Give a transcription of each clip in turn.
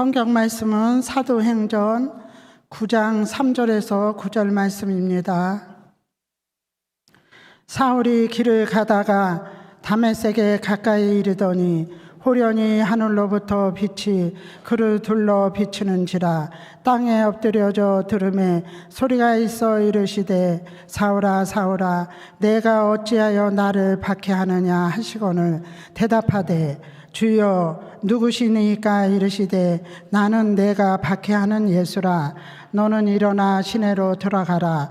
성경 말씀은 사도행전 9장 3절에서 9절 말씀입니다. 사울이 길을 가다가 다메섹에 가까이 이르더니 호련히 하늘로부터 빛이 그를 둘러 비추는지라. 땅에 엎드려져 들음에 소리가 있어 이르시되 사울아 사울아 내가 어찌하여 나를 박해하느냐 하시거늘 대답하되 주여 누구시니까 이르시되 나는 내가 박해하는 예수라. 너는 일어나 시내로 들어가라.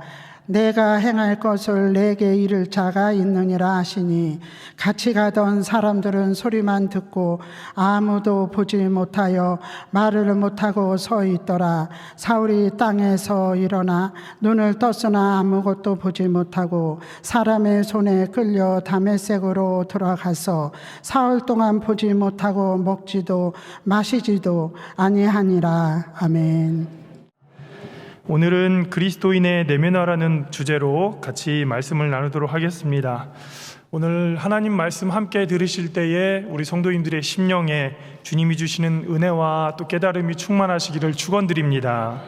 내가 행할 것을 내게 이를 자가 있느니라 하시니 같이 가던 사람들은 소리만 듣고 아무도 보지 못하여 말을 못하고 서 있더라. 사울이 땅에서 일어나 눈을 떴으나 아무것도 보지 못하고 사람의 손에 끌려 다메섹으로 들어가서 사흘 동안 보지 못하고 먹지도 마시지도 아니하니라. 아멘. 오늘은 그리스도인의 내면화라는 주제로 같이 말씀을 나누도록 하겠습니다. 오늘 하나님 말씀 함께 들으실 때에 우리 성도님들의 심령에 주님이 주시는 은혜와 또 깨달음이 충만하시기를 축원드립니다.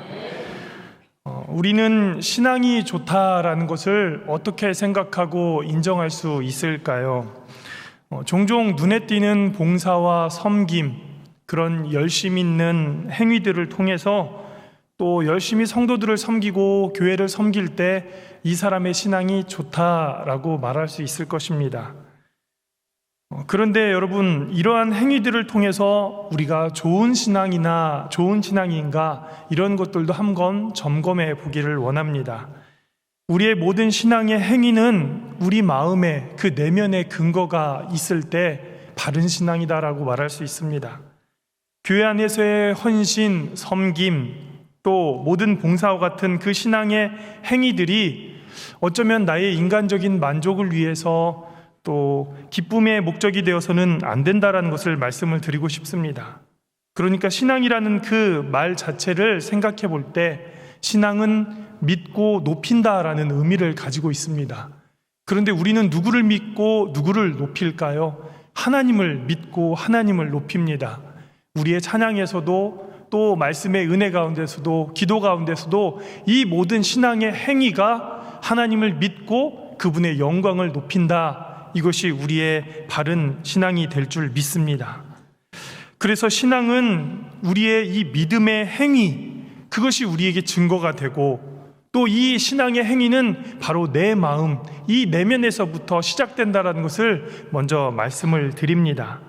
우리는 신앙이 좋다라는 것을 어떻게 생각하고 인정할 수 있을까요? 종종 눈에 띄는 봉사와 섬김, 그런 열심 있는 행위들을 통해서 또 열심히 성도들을 섬기고 교회를 섬길 때 이 사람의 신앙이 좋다라고 말할 수 있을 것입니다. 그런데 여러분, 이러한 행위들을 통해서 우리가 좋은 신앙이나 좋은 신앙인가 이런 것들도 한번 점검해 보기를 원합니다. 우리의 모든 신앙의 행위는 우리 마음에 그 내면의 근거가 있을 때 바른 신앙이다라고 말할 수 있습니다. 교회 안에서의 헌신, 섬김, 또 모든 봉사와 같은 그 신앙의 행위들이 어쩌면 나의 인간적인 만족을 위해서 또 기쁨의 목적이 되어서는 안 된다라는 것을 말씀을 드리고 싶습니다. 그러니까 신앙이라는 그 말 자체를 생각해 볼 때 신앙은 믿고 높인다라는 의미를 가지고 있습니다. 그런데 우리는 누구를 믿고 누구를 높일까요? 하나님을 믿고 하나님을 높입니다. 우리의 찬양에서도 또 말씀의 은혜 가운데서도 기도 가운데서도 이 모든 신앙의 행위가 하나님을 믿고 그분의 영광을 높인다. 이것이 우리의 바른 신앙이 될 줄 믿습니다. 그래서 신앙은 우리의 이 믿음의 행위, 그것이 우리에게 증거가 되고 또 이 신앙의 행위는 바로 내 마음, 이 내면에서부터 시작된다는 것을 먼저 말씀을 드립니다.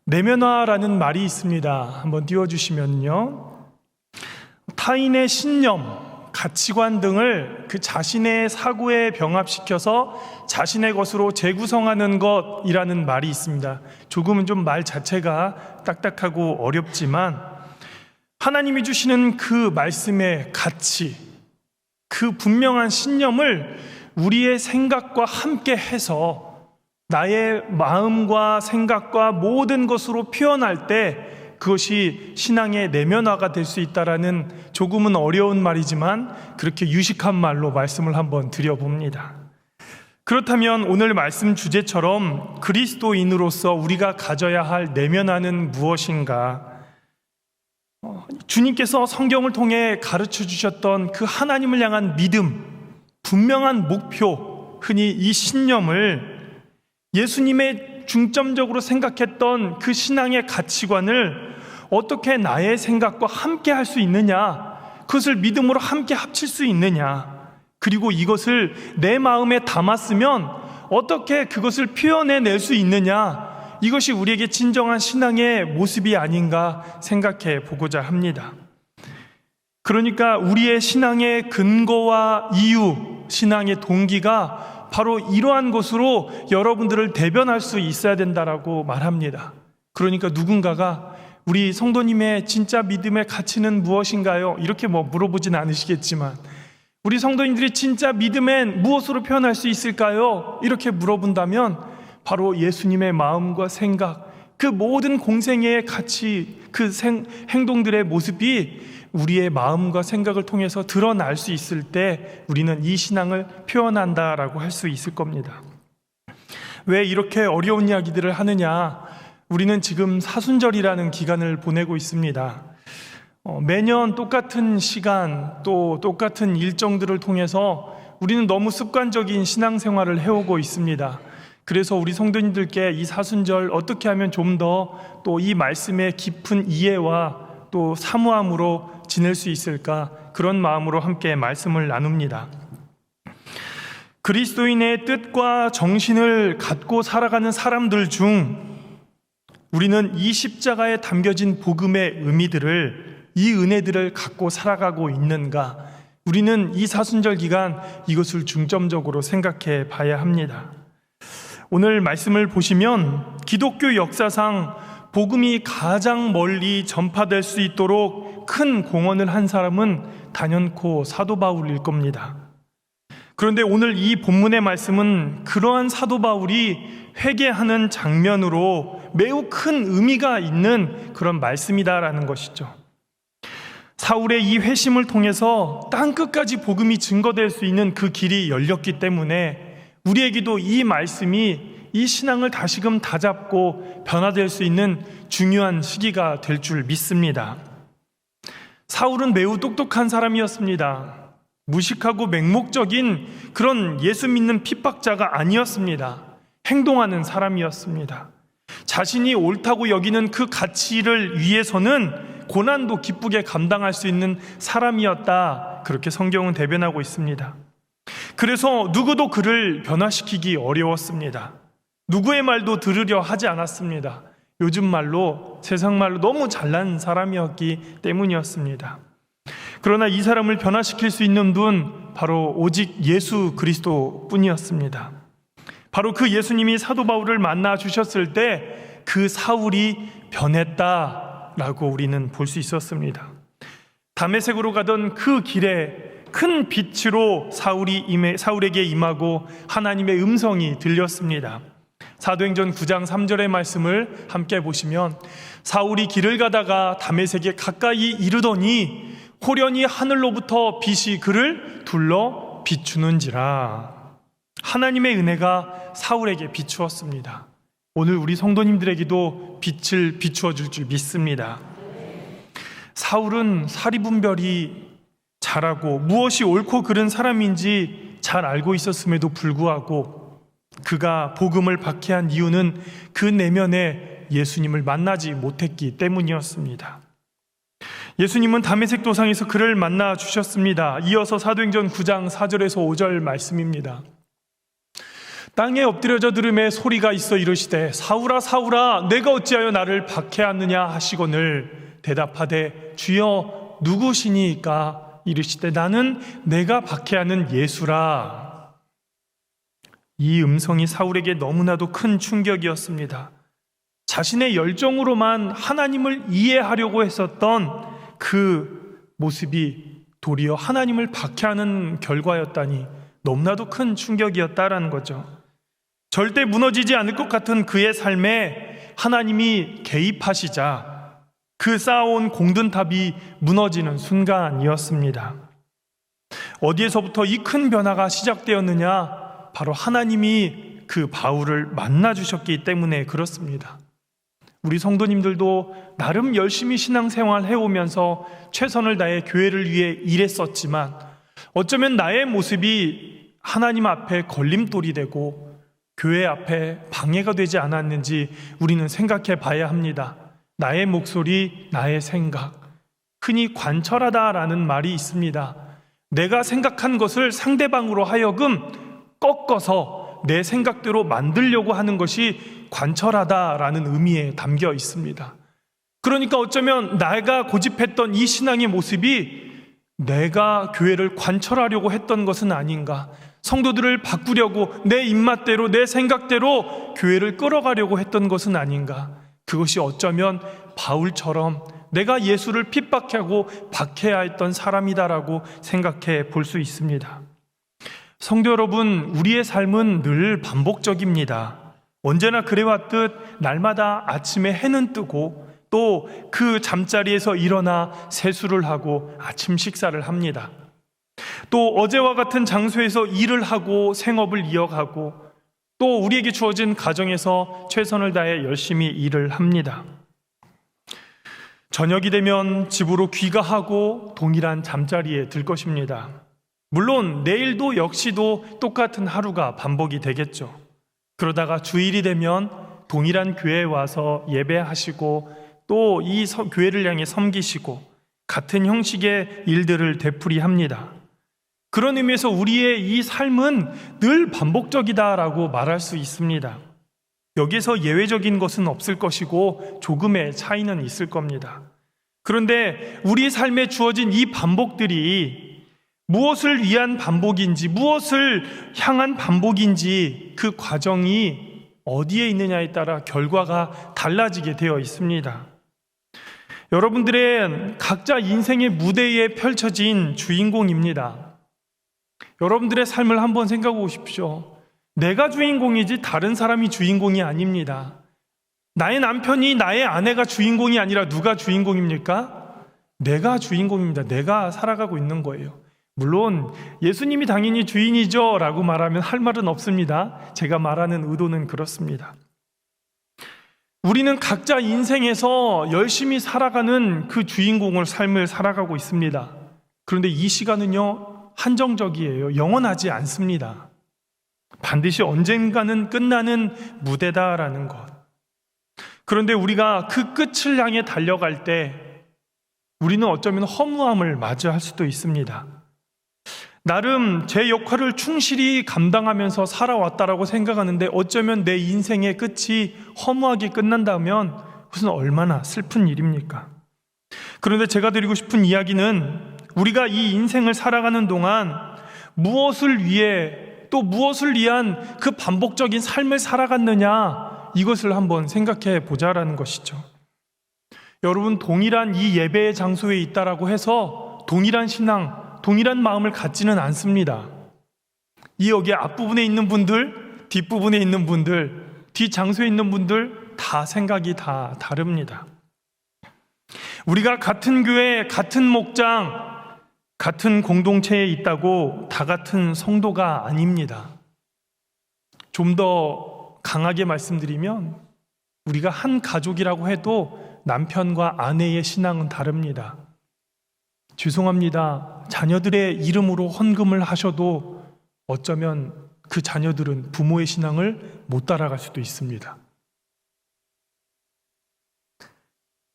내면화라는 말이 있습니다. 한번 띄워주시면요. 타인의 신념, 가치관 등을 그 자신의 사고에 병합시켜서 자신의 것으로 재구성하는 것이라는 말이 있습니다. 조금은 좀 말 자체가 딱딱하고 어렵지만 하나님이 주시는 그 말씀의 가치, 그 분명한 신념을 우리의 생각과 함께 해서 나의 마음과 생각과 모든 것으로 표현할 때 그것이 신앙의 내면화가 될 수 있다라는 조금은 어려운 말이지만 그렇게 유식한 말로 말씀을 한번 드려봅니다. 그렇다면 오늘 말씀 주제처럼 그리스도인으로서 우리가 가져야 할 내면화는 무엇인가? 주님께서 성경을 통해 가르쳐 주셨던 그 하나님을 향한 믿음, 분명한 목표, 흔히 이 신념을 예수님의 중점적으로 생각했던 그 신앙의 가치관을 어떻게 나의 생각과 함께 할 수 있느냐, 그것을 믿음으로 함께 합칠 수 있느냐, 그리고 이것을 내 마음에 담았으면 어떻게 그것을 표현해낼 수 있느냐, 이것이 우리에게 진정한 신앙의 모습이 아닌가 생각해 보고자 합니다. 그러니까 우리의 신앙의 근거와 이유, 신앙의 동기가 바로 이러한 것으로 여러분들을 대변할 수 있어야 된다라고 말합니다. 그러니까 누군가가 우리 성도님의 진짜 믿음의 가치는 무엇인가요? 이렇게 물어보진 않으시겠지만 우리 성도님들이 진짜 믿음엔 무엇으로 표현할 수 있을까요? 이렇게 물어본다면 바로 예수님의 마음과 생각, 그 모든 공생애의 가치, 그 행동들의 모습이 우리의 마음과 생각을 통해서 드러날 수 있을 때 우리는 이 신앙을 표현한다라고 할 수 있을 겁니다. 왜 이렇게 어려운 이야기들을 하느냐? 우리는 지금 사순절이라는 기간을 보내고 있습니다. 매년 똑같은 시간 또 똑같은 일정들을 통해서 우리는 너무 습관적인 신앙생활을 해오고 있습니다. 그래서 우리 성도님들께 이 사순절 어떻게 하면 좀 더 또 이 말씀의 깊은 이해와 또 사모함으로 지낼 수 있을까, 그런 마음으로 함께 말씀을 나눕니다. 그리스도인의 뜻과 정신을 갖고 살아가는 사람들 중 우리는 이 십자가에 담겨진 복음의 의미들을, 이 은혜들을 갖고 살아가고 있는가, 우리는 이 사순절 기간 이것을 중점적으로 생각해 봐야 합니다. 오늘 말씀을 보시면 기독교 역사상 복음이 가장 멀리 전파될 수 있도록 큰 공헌을 한 사람은 단연코 사도 바울일 겁니다. 그런데 오늘 이 본문의 말씀은 그러한 사도 바울이 회개하는 장면으로 매우 큰 의미가 있는 그런 말씀이다라는 것이죠. 사울의 이 회심을 통해서 땅끝까지 복음이 증거될 수 있는 그 길이 열렸기 때문에 우리에게도 이 말씀이 이 신앙을 다시금 다잡고 변화될 수 있는 중요한 시기가 될 줄 믿습니다. 사울은 매우 똑똑한 사람이었습니다. 무식하고 맹목적인 그런 예수 믿는 핍박자가 아니었습니다. 행동하는 사람이었습니다. 자신이 옳다고 여기는 그 가치를 위해서는 고난도 기쁘게 감당할 수 있는 사람이었다, 그렇게 성경은 대변하고 있습니다. 그래서 누구도 그를 변화시키기 어려웠습니다. 누구의 말도 들으려 하지 않았습니다. 요즘 말로, 세상 말로 너무 잘난 사람이었기 때문이었습니다. 그러나 이 사람을 변화시킬 수 있는 분, 바로 오직 예수 그리스도 뿐이었습니다. 바로 그 예수님이 사도 바울을 만나 주셨을 때 그 사울이 변했다라고 우리는 볼 수 있었습니다. 다메섹으로 가던 그 길에 큰 빛으로 사울에게 임하고 하나님의 음성이 들렸습니다. 사도행전 9장 3절의 말씀을 함께 보시면, 사울이 길을 가다가 다메섹에 가까이 이르더니 호련히 하늘로부터 빛이 그를 둘러 비추는지라. 하나님의 은혜가 사울에게 비추었습니다. 오늘 우리 성도님들에게도 빛을 비추어 줄 줄 믿습니다. 사울은 사리분별이 잘하고 무엇이 옳고 그른 사람인지 잘 알고 있었음에도 불구하고 그가 복음을 박해한 이유는 그 내면에 예수님을 만나지 못했기 때문이었습니다. 예수님은 다메섹 도상에서 그를 만나 주셨습니다. 이어서 사도행전 9장 4절에서 5절 말씀입니다. 땅에 엎드려져 들음에 소리가 있어 이르시되 사울아 사울아 내가 어찌하여 나를 박해하느냐 하시거늘 대답하되 주여 누구시니까 이르시되 나는 내가 박해하는 예수라. 이 음성이 사울에게 너무나도 큰 충격이었습니다. 자신의 열정으로만 하나님을 이해하려고 했었던 그 모습이 도리어 하나님을 박해하는 결과였다니 너무나도 큰 충격이었다라는 거죠. 절대 무너지지 않을 것 같은 그의 삶에 하나님이 개입하시자 그 쌓아온 공든탑이 무너지는 순간이었습니다. 어디에서부터 이 큰 변화가 시작되었느냐? 바로 하나님이 그 바울을 만나주셨기 때문에 그렇습니다. 우리 성도님들도 나름 열심히 신앙생활 해오면서 최선을 다해 교회를 위해 일했었지만 어쩌면 나의 모습이 하나님 앞에 걸림돌이 되고 교회 앞에 방해가 되지 않았는지 우리는 생각해 봐야 합니다. 나의 목소리, 나의 생각, 흔히 관철하다라는 말이 있습니다. 내가 생각한 것을 상대방으로 하여금 꺾어서 내 생각대로 만들려고 하는 것이 관철하다라는 의미에 담겨 있습니다. 그러니까 어쩌면 내가 고집했던 이 신앙의 모습이 내가 교회를 관철하려고 했던 것은 아닌가, 성도들을 바꾸려고 내 입맛대로 내 생각대로 교회를 끌어가려고 했던 것은 아닌가, 그것이 어쩌면 바울처럼 내가 예수를 핍박하고 박해야 했던 사람이다라고 생각해 볼 수 있습니다. 성도 여러분, 우리의 삶은 늘 반복적입니다. 언제나 그래왔듯 날마다 아침에 해는 뜨고 또 그 잠자리에서 일어나 세수를 하고 아침 식사를 합니다. 또 어제와 같은 장소에서 일을 하고 생업을 이어가고 또 우리에게 주어진 가정에서 최선을 다해 열심히 일을 합니다. 저녁이 되면 집으로 귀가하고 동일한 잠자리에 들 것입니다. 물론 내일도 역시도 똑같은 하루가 반복이 되겠죠. 그러다가 주일이 되면 동일한 교회에 와서 예배하시고 또 이 교회를 향해 섬기시고 같은 형식의 일들을 되풀이합니다. 그런 의미에서 우리의 이 삶은 늘 반복적이다라고 말할 수 있습니다. 여기에서 예외적인 것은 없을 것이고 조금의 차이는 있을 겁니다. 그런데 우리 삶에 주어진 이 반복들이 무엇을 위한 반복인지, 무엇을 향한 반복인지 그 과정이 어디에 있느냐에 따라 결과가 달라지게 되어 있습니다. 여러분들의 각자 인생의 무대에 펼쳐진 주인공입니다. 여러분들의 삶을 한번 생각해 보십시오. 내가 주인공이지 다른 사람이 주인공이 아닙니다. 나의 남편이 나의 아내가 주인공이 아니라 누가 주인공입니까? 내가 주인공입니다. 내가 살아가고 있는 거예요. 물론 예수님이 당연히 주인이죠 라고 말하면 할 말은 없습니다. 제가 말하는 의도는 그렇습니다. 우리는 각자 인생에서 열심히 살아가는 그 주인공을 삶을 살아가고 있습니다. 그런데 이 시간은요, 한정적이에요. 영원하지 않습니다. 반드시 언젠가는 끝나는 무대다라는 것. 그런데 우리가 그 끝을 향해 달려갈 때 우리는 어쩌면 허무함을 맞이할 수도 있습니다. 나름 제 역할을 충실히 감당하면서 살아왔다라고 생각하는데 어쩌면 내 인생의 끝이 허무하게 끝난다면 그것은 얼마나 슬픈 일입니까? 그런데 제가 드리고 싶은 이야기는 우리가 이 인생을 살아가는 동안 무엇을 위해 또 무엇을 위한 그 반복적인 삶을 살아갔느냐 이것을 한번 생각해 보자라는 것이죠. 여러분, 동일한 이 예배의 장소에 있다라고 해서 동일한 신앙, 동일한 마음을 갖지는 않습니다. 이 여기 앞부분에 있는 분들, 뒷부분에 있는 분들, 뒷장소에 있는 분들 다 생각이 다 다릅니다. 우리가 같은 교회, 같은 목장, 같은 공동체에 있다고 다 같은 성도가 아닙니다. 좀 더 강하게 말씀드리면 우리가 한 가족이라고 해도 남편과 아내의 신앙은 다릅니다. 죄송합니다. 자녀들의 이름으로 헌금을 하셔도 어쩌면 그 자녀들은 부모의 신앙을 못 따라갈 수도 있습니다.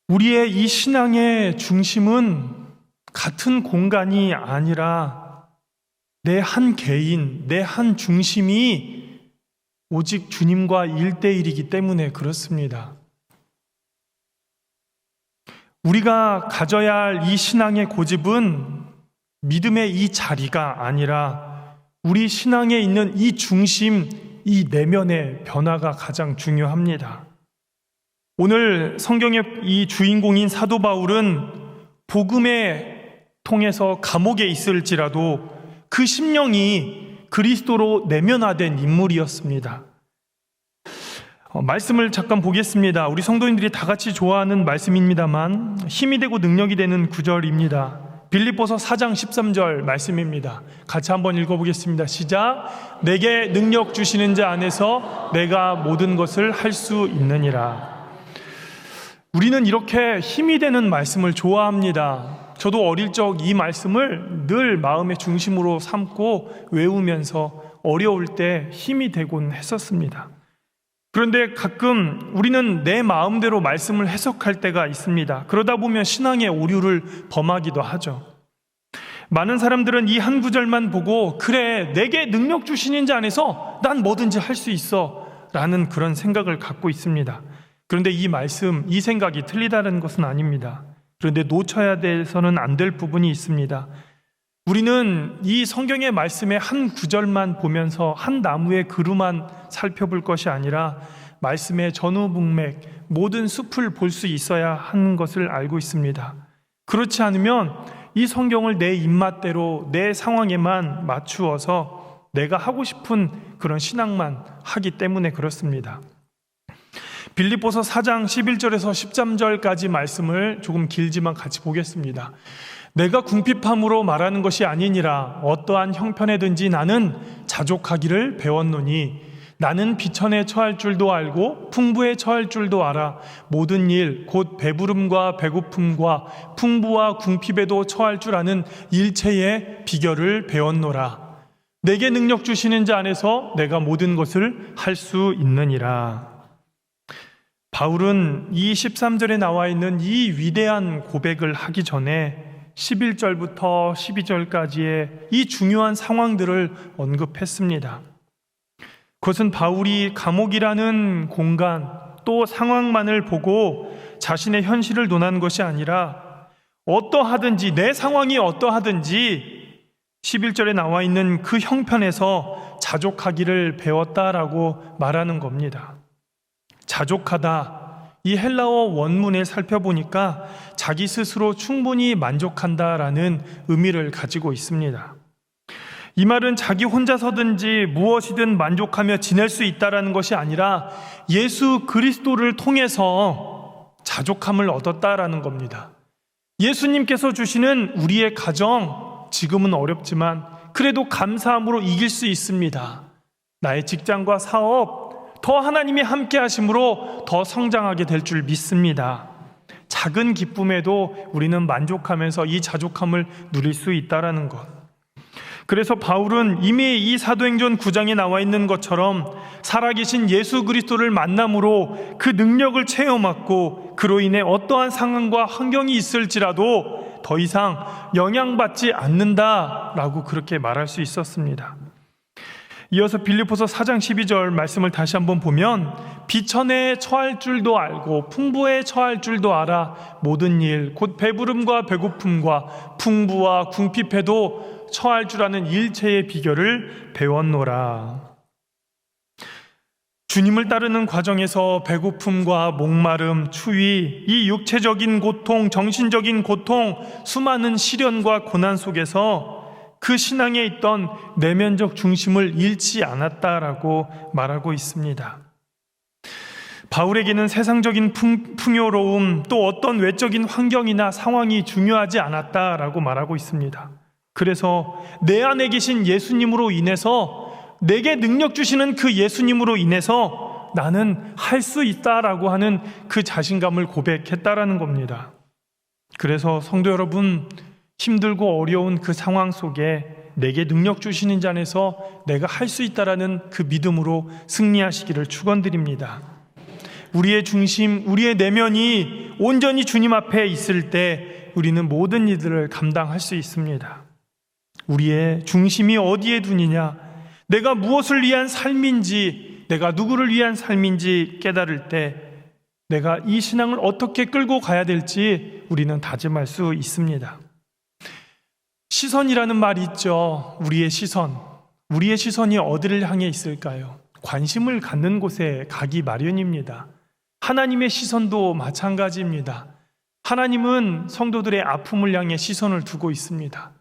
우리의 이 신앙의 중심은 같은 공간이 아니라 내 한 개인, 내 한 중심이 오직 주님과 1대1이기 때문에 그렇습니다. 우리가 가져야 할 이 신앙의 고집은 믿음의 이 자리가 아니라 우리 신앙에 있는 이 중심, 이 내면의 변화가 가장 중요합니다. 오늘 성경의 이 주인공인 사도 바울은 복음에 통해서 감옥에 있을지라도 그 심령이 그리스도로 내면화된 인물이었습니다. 말씀을 잠깐 보겠습니다. 우리 성도님들이 다 같이 좋아하는 말씀입니다만 힘이 되고 능력이 되는 구절입니다. 빌립보서 4장 13절 말씀입니다. 같이 한번 읽어보겠습니다. 시작. 내게 능력 주시는 자 안에서 내가 모든 것을 할 수 있느니라. 우리는 이렇게 힘이 되는 말씀을 좋아합니다. 저도 어릴 적 이 말씀을 늘 마음의 중심으로 삼고 외우면서 어려울 때 힘이 되곤 했었습니다. 그런데 가끔 우리는 내 마음대로 말씀을 해석할 때가 있습니다. 그러다 보면 신앙의 오류를 범하기도 하죠. 많은 사람들은 이 한 구절만 보고 그래, 내게 능력 주시는 자 안에서 난 뭐든지 할 수 있어 라는 그런 생각을 갖고 있습니다. 그런데 이 말씀, 이 생각이 틀리다는 것은 아닙니다. 그런데 놓쳐야 돼서는 안 될 부분이 있습니다. 우리는 이 성경의 말씀의 한 구절만 보면서 한 나무의 그루만 살펴볼 것이 아니라 말씀의 전후문맥, 모든 숲을 볼 수 있어야 하는 것을 알고 있습니다. 그렇지 않으면 이 성경을 내 입맛대로 내 상황에만 맞추어서 내가 하고 싶은 그런 신앙만 하기 때문에 그렇습니다. 빌립보서 4장 11절에서 13절까지 말씀을 조금 길지만 같이 보겠습니다. 내가 궁핍함으로 말하는 것이 아니니라. 어떠한 형편에든지 나는 자족하기를 배웠노니 나는 비천에 처할 줄도 알고 풍부에 처할 줄도 알아. 모든 일 곧 배부름과 배고픔과 풍부와 궁핍에도 처할 줄 아는 일체의 비결을 배웠노라. 내게 능력 주시는 자 안에서 내가 모든 것을 할 수 있느니라. 바울은 이 13절에 나와 있는 이 위대한 고백을 하기 전에 11절부터 12절까지의 이 중요한 상황들을 언급했습니다. 그것은 바울이 감옥이라는 공간 또 상황만을 보고 자신의 현실을 논한 것이 아니라 어떠하든지 내 상황이 어떠하든지 11절에 나와 있는 그 형편에서 자족하기를 배웠다라고 말하는 겁니다. 자족하다, 이 헬라어 원문을 살펴보니까 자기 스스로 충분히 만족한다라는 의미를 가지고 있습니다. 이 말은 자기 혼자서든지 무엇이든 만족하며 지낼 수 있다라는 것이 아니라 예수 그리스도를 통해서 자족함을 얻었다라는 겁니다. 예수님께서 주시는 우리의 가정, 지금은 어렵지만 그래도 감사함으로 이길 수 있습니다. 나의 직장과 사업, 더 하나님이 함께 하심으로 더 성장하게 될 줄 믿습니다. 작은 기쁨에도 우리는 만족하면서 이 자족함을 누릴 수 있다라는 것. 그래서 바울은 이미 이 사도행전 9장에 나와 있는 것처럼 살아계신 예수 그리스도를 만남으로 그 능력을 체험하고 그로 인해 어떠한 상황과 환경이 있을지라도 더 이상 영향받지 않는다라고 그렇게 말할 수 있었습니다. 이어서 빌립보서 4장 12절 말씀을 다시 한번 보면 비천에 처할 줄도 알고 풍부에 처할 줄도 알아 모든 일 곧 배부름과 배고픔과 풍부와 궁핍에도 처할 줄 아는 일체의 비결을 배웠노라. 주님을 따르는 과정에서 배고픔과 목마름, 추위, 이 육체적인 고통, 정신적인 고통, 수많은 시련과 고난 속에서 그 신앙에 있던 내면적 중심을 잃지 않았다라고 말하고 있습니다. 바울에게는 세상적인 풍요로움 또 어떤 외적인 환경이나 상황이 중요하지 않았다라고 말하고 있습니다. 그래서 내 안에 계신 예수님으로 인해서 내게 능력 주시는 그 예수님으로 인해서 나는 할 수 있다라고 하는 그 자신감을 고백했다라는 겁니다. 그래서 성도 여러분, 힘들고 어려운 그 상황 속에 내게 능력 주시는 자 안에서 내가 할 수 있다라는 그 믿음으로 승리하시기를 축원드립니다. 우리의 중심, 우리의 내면이 온전히 주님 앞에 있을 때 우리는 모든 일들을 감당할 수 있습니다. 우리의 중심이 어디에 두느냐, 내가 무엇을 위한 삶인지, 내가 누구를 위한 삶인지 깨달을 때 내가 이 신앙을 어떻게 끌고 가야 될지 우리는 다짐할 수 있습니다. 시선이라는 말이 있죠. 우리의 시선이 어디를 향해 있을까요? 관심을 갖는 곳에 가기 마련입니다. 하나님의 시선도 마찬가지입니다. 하나님은 성도들의 아픔을 향해 시선을 두고 있습니다.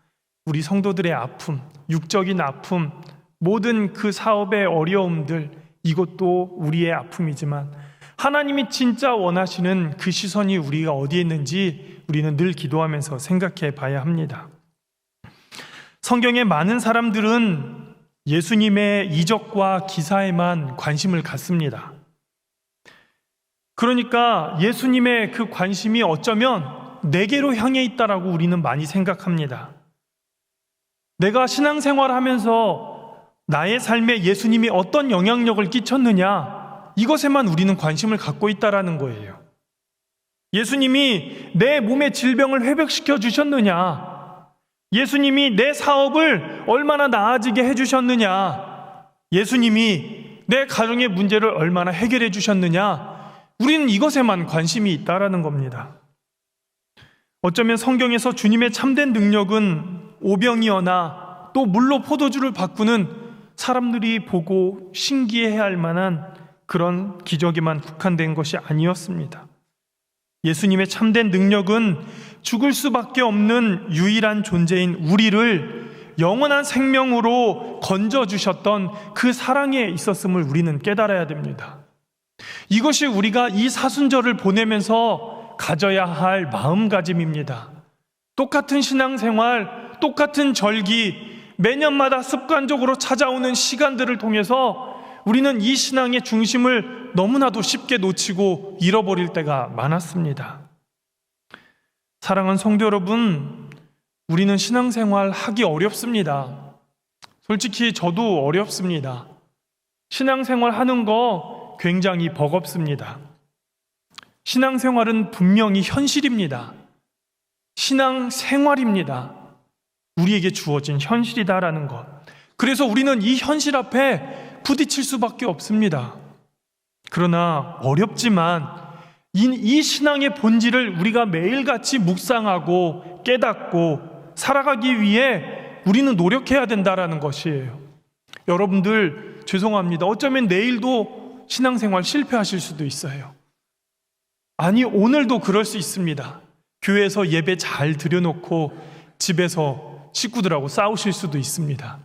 우리 성도들의 아픔, 육적인 아픔, 모든 그 사업의 어려움들, 이것도 우리의 아픔이지만 하나님이 진짜 원하시는 그 시선이 우리가 어디에 있는지 우리는 늘 기도하면서 생각해 봐야 합니다. 성경의 많은 사람들은 예수님의 이적과 기사에만 관심을 갖습니다. 그러니까 예수님의 그 관심이 어쩌면 내게로 향해 있다라고 우리는 많이 생각합니다. 내가 신앙생활하면서 나의 삶에 예수님이 어떤 영향력을 끼쳤느냐, 이것에만 우리는 관심을 갖고 있다라는 거예요. 예수님이 내 몸의 질병을 회복시켜 주셨느냐, 예수님이 내 사업을 얼마나 나아지게 해주셨느냐, 예수님이 내 가정의 문제를 얼마나 해결해 주셨느냐, 우리는 이것에만 관심이 있다라는 겁니다. 어쩌면 성경에서 주님의 참된 능력은 오병이어나 또 물로 포도주를 바꾸는 사람들이 보고 신기해할 만한 그런 기적에만 국한된 것이 아니었습니다. 예수님의 참된 능력은 죽을 수밖에 없는 유일한 존재인 우리를 영원한 생명으로 건져주셨던 그 사랑에 있었음을 우리는 깨달아야 됩니다. 이것이 우리가 이 사순절을 보내면서 가져야 할 마음가짐입니다. 똑같은 신앙생활, 똑같은 절기, 매년마다 습관적으로 찾아오는 시간들을 통해서 우리는 이 신앙의 중심을 너무나도 쉽게 놓치고 잃어버릴 때가 많았습니다. 사랑하는 성도 여러분, 우리는 신앙생활 하기 어렵습니다. 솔직히 저도 어렵습니다. 신앙생활 하는 거 굉장히 버겁습니다. 신앙생활은 분명히 현실입니다. 신앙생활입니다. 우리에게 주어진 현실이다라는 것. 그래서 우리는 이 현실 앞에 부딪힐 수밖에 없습니다. 그러나 어렵지만 이 신앙의 본질을 우리가 매일같이 묵상하고 깨닫고 살아가기 위해 우리는 노력해야 된다라는 것이에요. 여러분들 죄송합니다. 어쩌면 내일도 신앙생활 실패하실 수도 있어요. 아니, 오늘도 그럴 수 있습니다. 교회에서 예배 잘 드려놓고 집에서 식구들하고 싸우실 수도 있습니다.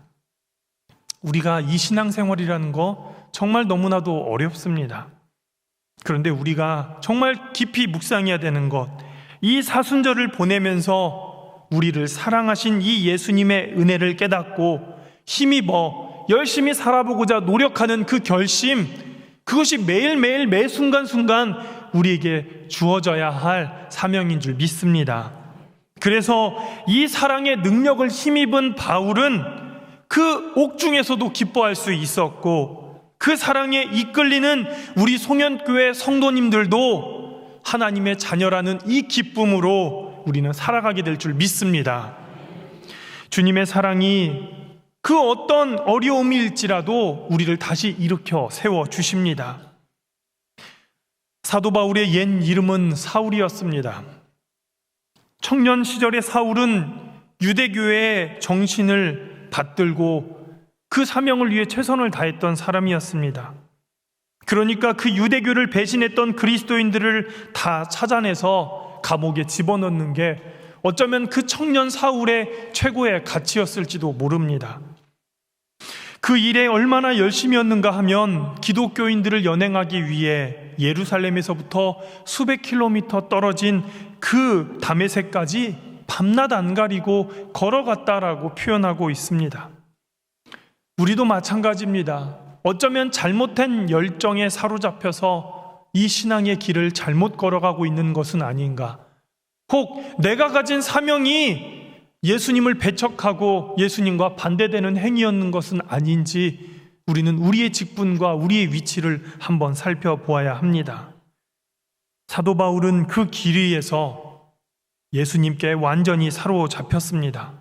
우리가 이 신앙생활이라는 거 정말 너무나도 어렵습니다. 그런데 우리가 정말 깊이 묵상해야 되는 것, 이 사순절을 보내면서 우리를 사랑하신 이 예수님의 은혜를 깨닫고 힘입어 열심히 살아보고자 노력하는 그 결심, 그것이 매일매일 매 순간순간 우리에게 주어져야 할 사명인 줄 믿습니다. 그래서 이 사랑의 능력을 힘입은 바울은 그 옥중에서도 기뻐할 수 있었고, 그 사랑에 이끌리는 우리 송현교회 성도님들도 하나님의 자녀라는 이 기쁨으로 우리는 살아가게 될 줄 믿습니다. 주님의 사랑이 그 어떤 어려움일지라도 우리를 다시 일으켜 세워주십니다. 사도 바울의 옛 이름은 사울이었습니다. 청년 시절의 사울은 유대교회의 정신을 받들고 그 사명을 위해 최선을 다했던 사람이었습니다. 그러니까 그 유대교를 배신했던 그리스도인들을 다 찾아내서 감옥에 집어넣는 게 어쩌면 그 청년 사울의 최고의 가치였을지도 모릅니다. 그 일에 얼마나 열심이었는가 하면 기독교인들을 연행하기 위해 예루살렘에서부터 수백 킬로미터 떨어진 그 다메섹까지 밤낮 안 가리고 걸어갔다라고 표현하고 있습니다. 우리도 마찬가지입니다. 어쩌면 잘못된 열정에 사로잡혀서 이 신앙의 길을 잘못 걸어가고 있는 것은 아닌가. 혹 내가 가진 사명이 예수님을 배척하고 예수님과 반대되는 행위였는 것은 아닌지 우리는 우리의 직분과 우리의 위치를 한번 살펴보아야 합니다. 사도 바울은 그 길 위에서 예수님께 완전히 사로잡혔습니다.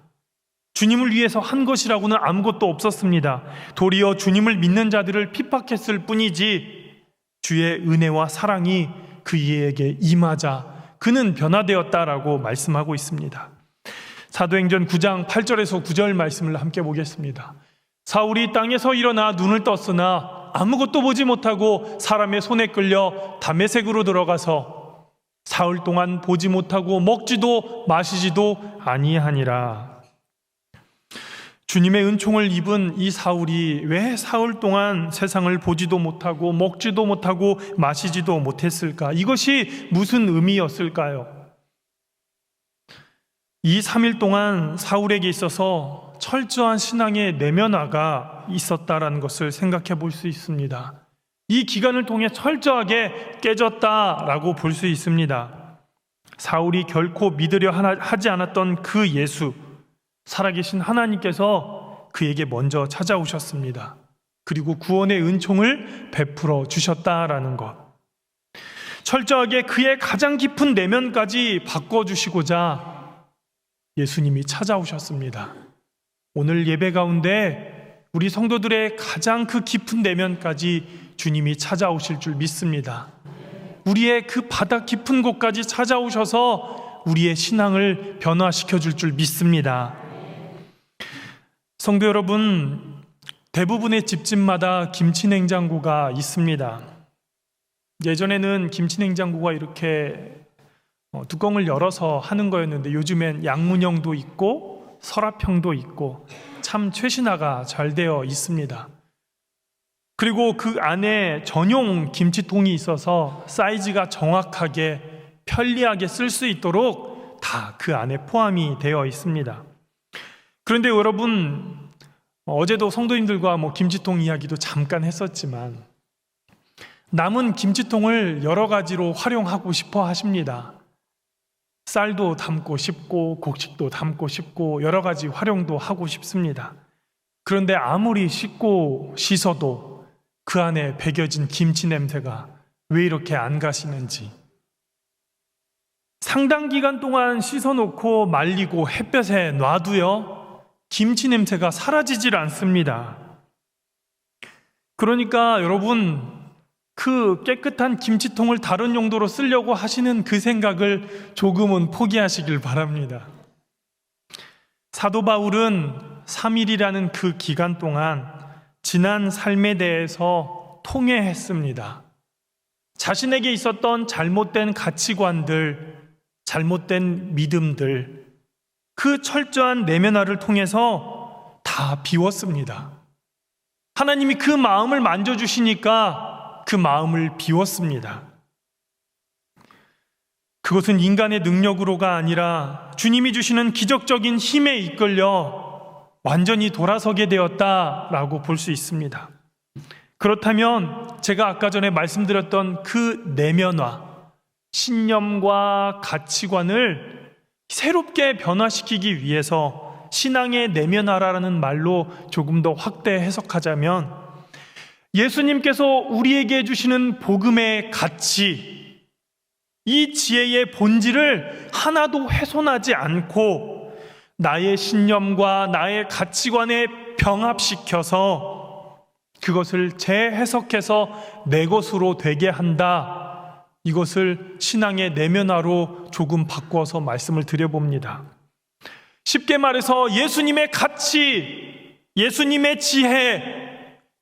주님을 위해서 한 것이라고는 아무것도 없었습니다. 도리어 주님을 믿는 자들을 핍박했을 뿐이지 주의 은혜와 사랑이 그에게 임하자 그는 변화되었다라고 말씀하고 있습니다. 사도행전 9장 8절에서 9절 말씀을 함께 보겠습니다. 사울이 땅에서 일어나 눈을 떴으나 아무것도 보지 못하고 사람의 손에 끌려 다메섹으로 들어가서 사흘 동안 보지 못하고 먹지도 마시지도 아니하니라. 주님의 은총을 입은 이 사울이 왜 사흘 동안 세상을 보지도 못하고 먹지도 못하고 마시지도 못했을까? 이것이 무슨 의미였을까요? 이 3일 동안 사울에게 있어서 철저한 신앙의 내면화가 있었다라는 것을 생각해 볼 수 있습니다. 이 기간을 통해 철저하게 깨졌다라고 볼 수 있습니다. 사울이 결코 믿으려 하지 않았던 그 예수, 살아계신 하나님께서 그에게 먼저 찾아오셨습니다. 그리고 구원의 은총을 베풀어 주셨다라는 것. 철저하게 그의 가장 깊은 내면까지 바꿔주시고자 예수님이 찾아오셨습니다. 오늘 예배 가운데 우리 성도들의 가장 그 깊은 내면까지 주님이 찾아오실 줄 믿습니다. 우리의 그 바닥 깊은 곳까지 찾아오셔서 우리의 신앙을 변화시켜 줄 믿습니다. 성도 여러분, 대부분의 집집마다 김치냉장고가 있습니다. 예전에는 김치냉장고가 이렇게 뚜껑을 열어서 하는 거였는데 요즘엔 양문형도 있고 서랍형도 있고 참 최신화가 잘 되어 있습니다. 그리고 그 안에 전용 김치통이 있어서 사이즈가 정확하게 편리하게 쓸 수 있도록 다 그 안에 포함이 되어 있습니다. 그런데 여러분, 어제도 성도님들과 김치통 이야기도 잠깐 했었지만 남은 김치통을 여러 가지로 활용하고 싶어 하십니다. 쌀도 담고 싶고 곡식도 담고 싶고 여러 가지 활용도 하고 싶습니다. 그런데 아무리 씻고 씻어도 그 안에 배겨진 김치 냄새가 왜 이렇게 안 가시는지, 상당 기간 동안 씻어놓고 말리고 햇볕에 놔도요 김치 냄새가 사라지질 않습니다. 그러니까 여러분, 그 깨끗한 김치통을 다른 용도로 쓰려고 하시는 그 생각을 조금은 포기하시길 바랍니다. 사도 바울은 3일이라는 그 기간 동안 지난 삶에 대해서 통회했습니다. 자신에게 있었던 잘못된 가치관들, 잘못된 믿음들, 그 철저한 내면화를 통해서 다 비웠습니다. 하나님이 그 마음을 만져주시니까 그 마음을 비웠습니다. 그것은 인간의 능력으로가 아니라 주님이 주시는 기적적인 힘에 이끌려 완전히 돌아서게 되었다라고 볼 수 있습니다. 그렇다면 제가 아까 전에 말씀드렸던 그 내면화, 신념과 가치관을 새롭게 변화시키기 위해서 신앙의 내면화라는 말로 조금 더 확대 해석하자면, 예수님께서 우리에게 주시는 복음의 가치, 이 지혜의 본질을 하나도 훼손하지 않고 나의 신념과 나의 가치관에 병합시켜서 그것을 재해석해서 내 것으로 되게 한다. 이것을 신앙의 내면화로 조금 바꿔서 말씀을 드려봅니다. 쉽게 말해서 예수님의 가치, 예수님의 지혜,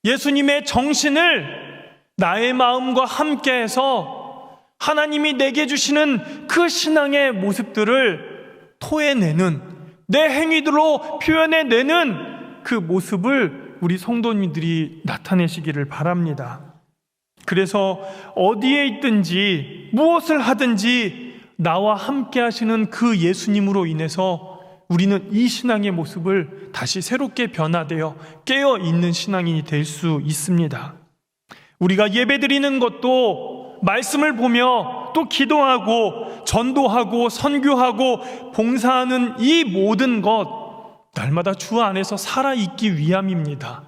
예수님의 정신을 나의 마음과 함께해서 하나님이 내게 주시는 그 신앙의 모습들을 토해내는, 내 행위들로 표현해내는 그 모습을 우리 성도님들이 나타내시기를 바랍니다. 그래서 어디에 있든지 무엇을 하든지 나와 함께 하시는 그 예수님으로 인해서 우리는 이 신앙의 모습을 다시 새롭게 변화되어 깨어있는 신앙인이 될 수 있습니다. 우리가 예배드리는 것도 말씀을 보며 또 기도하고 전도하고 선교하고 봉사하는 이 모든 것, 날마다 주 안에서 살아있기 위함입니다.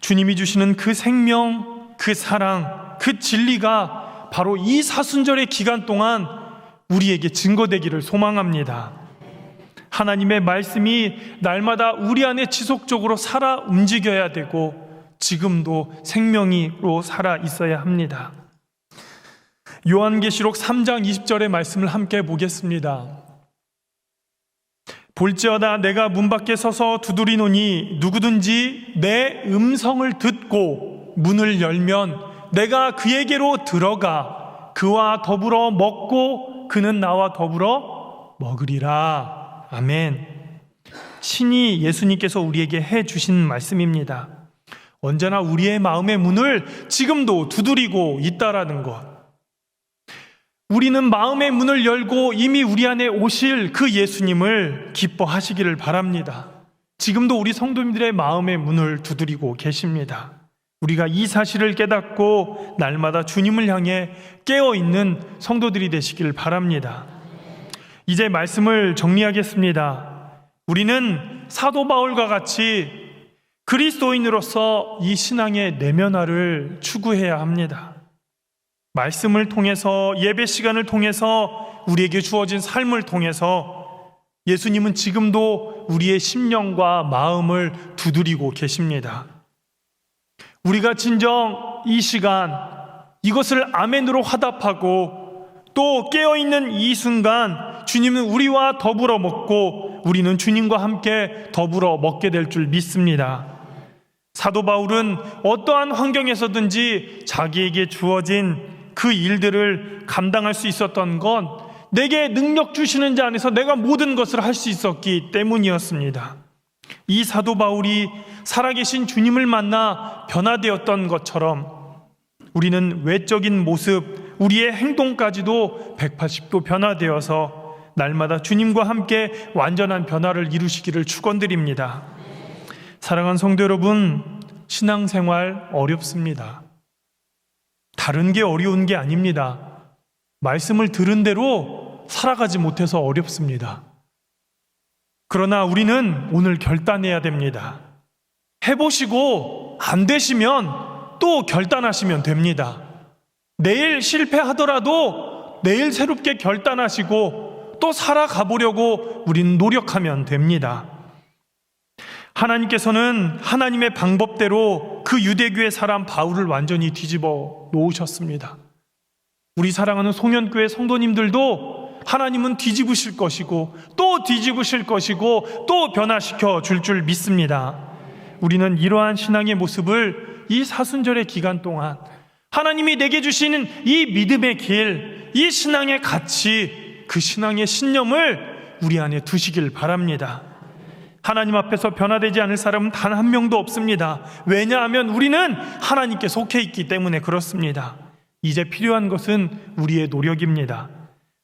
주님이 주시는 그 생명, 그 사랑, 그 진리가 바로 이 사순절의 기간 동안 우리에게 증거되기를 소망합니다. 하나님의 말씀이 날마다 우리 안에 지속적으로 살아 움직여야 되고 지금도 생명으로 살아 있어야 합니다. 요한계시록 3장 20절의 말씀을 함께 보겠습니다. 볼지어다 내가 문 밖에 서서 두드리노니 누구든지 내 음성을 듣고 문을 열면 내가 그에게로 들어가 그와 더불어 먹고 그는 나와 더불어 먹으리라. 아멘. 신이 예수님께서 우리에게 해주신 말씀입니다. 언제나 우리의 마음의 문을 지금도 두드리고 있다라는 것. 우리는 마음의 문을 열고 이미 우리 안에 오실 그 예수님을 기뻐하시기를 바랍니다. 지금도 우리 성도님들의 마음의 문을 두드리고 계십니다. 우리가 이 사실을 깨닫고 날마다 주님을 향해 깨어있는 성도들이 되시길 바랍니다. 이제 말씀을 정리하겠습니다. 우리는 사도 바울과 같이 그리스도인으로서 이 신앙의 내면화를 추구해야 합니다. 말씀을 통해서, 예배 시간을 통해서, 우리에게 주어진 삶을 통해서 예수님은 지금도 우리의 심령과 마음을 두드리고 계십니다. 우리가 진정 이 시간 이것을 아멘으로 화답하고 또 깨어있는 이 순간 주님은 우리와 더불어 먹고 우리는 주님과 함께 더불어 먹게 될 줄 믿습니다. 사도 바울은 어떠한 환경에서든지 자기에게 주어진 그 일들을 감당할 수 있었던 건 내게 능력 주시는 자 안에서 내가 모든 것을 할 수 있었기 때문이었습니다. 이 사도 바울이 살아계신 주님을 만나 변화되었던 것처럼 우리는 외적인 모습, 우리의 행동까지도 180도 변화되어서 날마다 주님과 함께 완전한 변화를 이루시기를 축원드립니다. 사랑하는 성도 여러분, 신앙생활 어렵습니다. 다른 게 어려운 게 아닙니다. 말씀을 들은 대로 살아가지 못해서 어렵습니다. 그러나 우리는 오늘 결단해야 됩니다. 해보시고 안 되시면 또 결단하시면 됩니다. 내일 실패하더라도 내일 새롭게 결단하시고 또 살아가 보려고 우리는 노력하면 됩니다. 하나님께서는 하나님의 방법대로 그 유대교의 사람 바울을 완전히 뒤집어 놓으셨습니다. 우리 사랑하는 송년교회 성도님들도 하나님은 뒤집으실 것이고 또 뒤집으실 것이고 또 변화시켜 줄 믿습니다. 우리는 이러한 신앙의 모습을 이 사순절의 기간 동안 하나님이 내게 주시는 이 믿음의 길, 이 신앙의 가치, 그 신앙의 신념을 우리 안에 두시길 바랍니다. 하나님 앞에서 변화되지 않을 사람은 단 한 명도 없습니다. 왜냐하면 우리는 하나님께 속해 있기 때문에 그렇습니다. 이제 필요한 것은 우리의 노력입니다.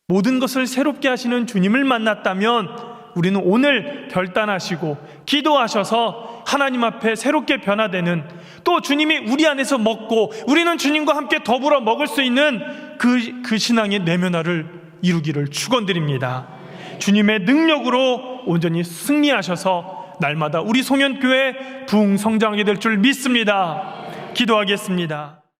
모든 것을 새롭게 하시는 주님을 만났다면 우리는 오늘 결단하시고 기도하셔서 하나님 앞에 새롭게 변화되는, 또 주님이 우리 안에서 먹고 우리는 주님과 함께 더불어 먹을 수 있는 그 신앙의 내면화를 이루기를 축원드립니다. 주님의 능력으로 온전히 승리하셔서 날마다 우리 송년교회 부흥 성장하게 될 줄 믿습니다. 기도하겠습니다.